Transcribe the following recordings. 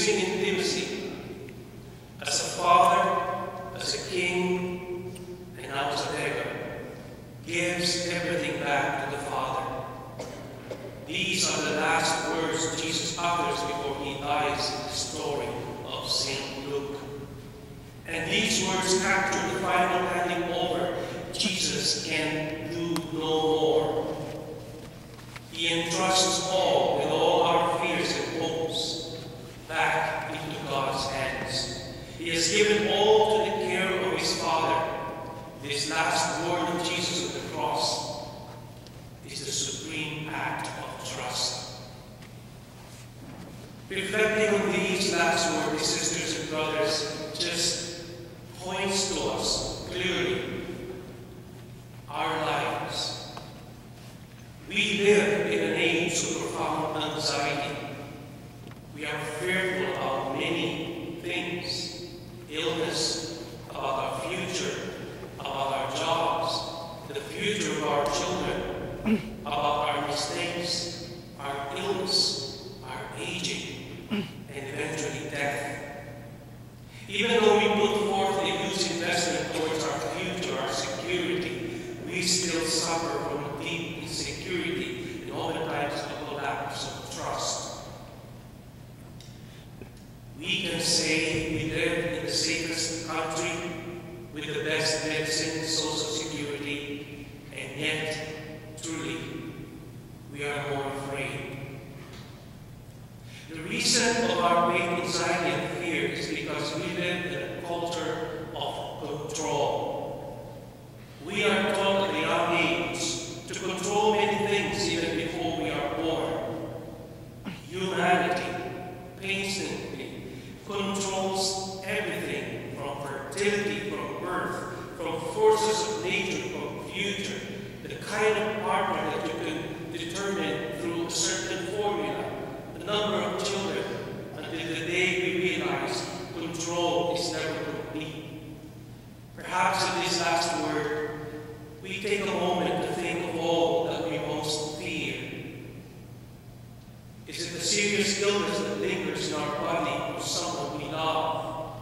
amazing intimacy as a father, as a king, and now as a beggar, gives everything back to the Father. These are the last words Jesus utters before he dies in the story of St. Luke. And these words capture the final handing over. Jesus can do no more. He entrusts all, with all our fears and hopes, back into God's hands. He has given all to the care of his Father. This last word of Jesus on the cross is the supreme act of trust. Reflecting on these last words, sisters and brothers, just points to us clearly our lives. We live in an age of profound anxiety. We are fearful about many things: illness, about our future, about our jobs, the future of our children, about our mistakes, our illness, our aging, and eventually death. Even though we put forth a huge investment towards our future, our security, we still suffer from a deep insecurity and oftentimes a collapse of trust. We can say we live in the safest country with the best medicine, social security, and yet, truly, we are more afraid. The reason of our great anxiety and fear is because we live in a culture of control. We are taught at a young age to control many things even before we are born. Humanity patiently controls everything from fertility, from birth, from forces of nature, from future, the kind of partner that you can determine through a certain formula, the number of children, until the day we realize control is never complete. Perhaps in this last word, we take a moment to think of all that we most fear. Is it the serious illness that lingers in our body or someone we love?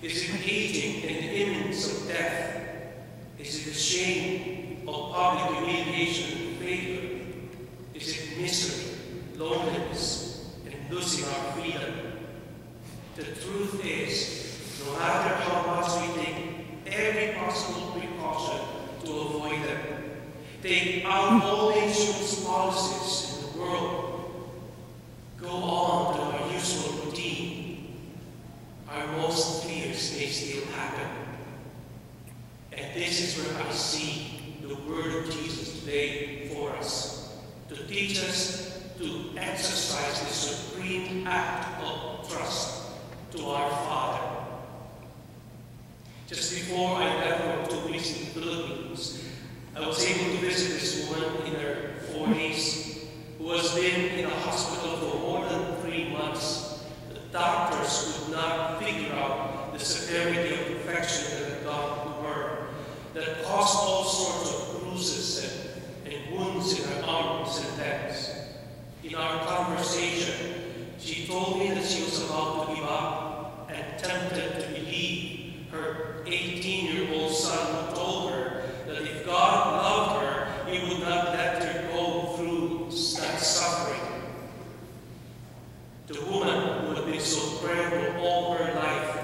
Is it aging and the imminence of death? Is it the shame of public humiliation and failure? Is it misery, loneliness, and losing our freedom? The truth is, no matter how much we take every possible precaution to avoid them, take out all the insurance policies in the world, go on to our usual routine, our most fears may still happen. And this is where I see the word of Jesus today for us, to teach us to exercise the supreme act of trust to our Father. Just before I left for 2 weeks in the Philippines, I was able to visit this woman in her 40s who has been in a hospital for more than 3 months. The doctors could not figure out the severity of infection that had gotten to her, that caused all sorts of bruises and wounds in her arms and legs. In our conversation, she told me that she was about to give up and tempted to believe her 18-year-old son who told her that if God loved her, he would not let her go through that suffering. The woman who had been so prayerful all her life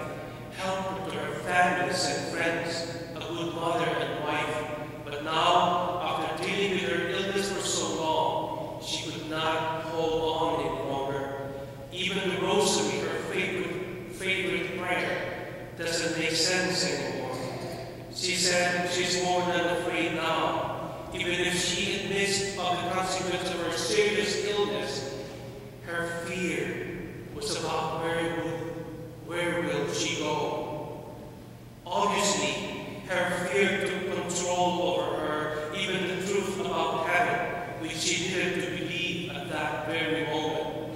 helped to her families and friends, a good mother and wife, but now, after dealing with her illness for so long, she could not hold on any longer. Even the rosary, her favorite prayer, doesn't make sense anymore. She said she's more than afraid now. Even if she admits of the consequence of her serious illness, her fear was about where will she go. Obviously, her fear took control over her, even the truth about heaven, which she needed to believe at that very moment.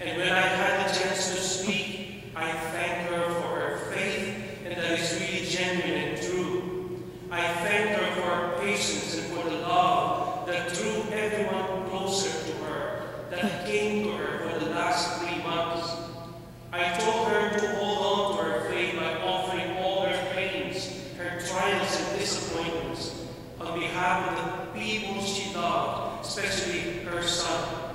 And when I had the chance to speak, I thank her for her faith, and that is really genuine and true. I thank her for her patience and for the love that drew everyone closer to her, that came to her for the last 3 months. happened to the people she loved, especially her son.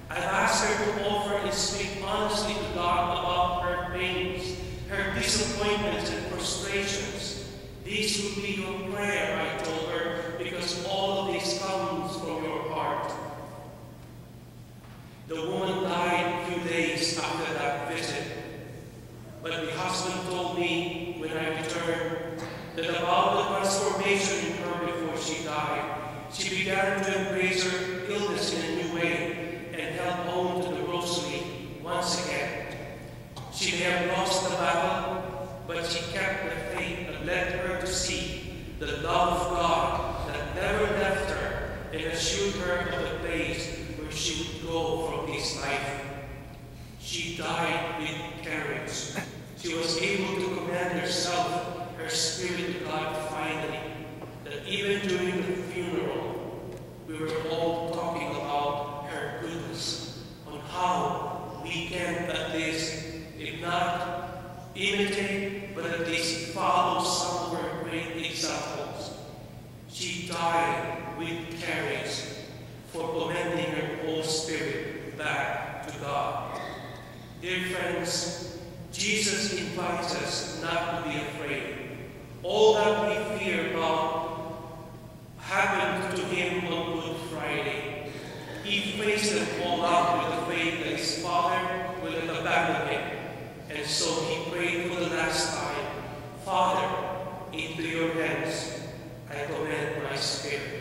I've asked her to offer and speak honestly to God about her pains, her disappointments and frustrations. These will be your prayer, I told her, because all of this comes from your heart. The woman died a few days after that visit. But the husband told me when I returned that about the transformation in her before she died. She began to embrace her illness in a new way and held on to the rosary once again. She may have lost the battle, but she kept the faith that led her to see the love of God that never left her and assured her of the place where she would go from this life. She died with courage. She was able to command herself, her spirit to God finally, that even during the funeral, we were all talking about her goodness, on how we can at least, if not imitate, but at least follow some of her great examples. She died with courage for commending her whole spirit back to God. Dear friends, Jesus invites us not to be afraid. All that we fear about happened to him on Good Friday. He faced them all out with the faith that his Father will not abandon him. And so he prayed for the last time, Father, into your hands I commend my spirit.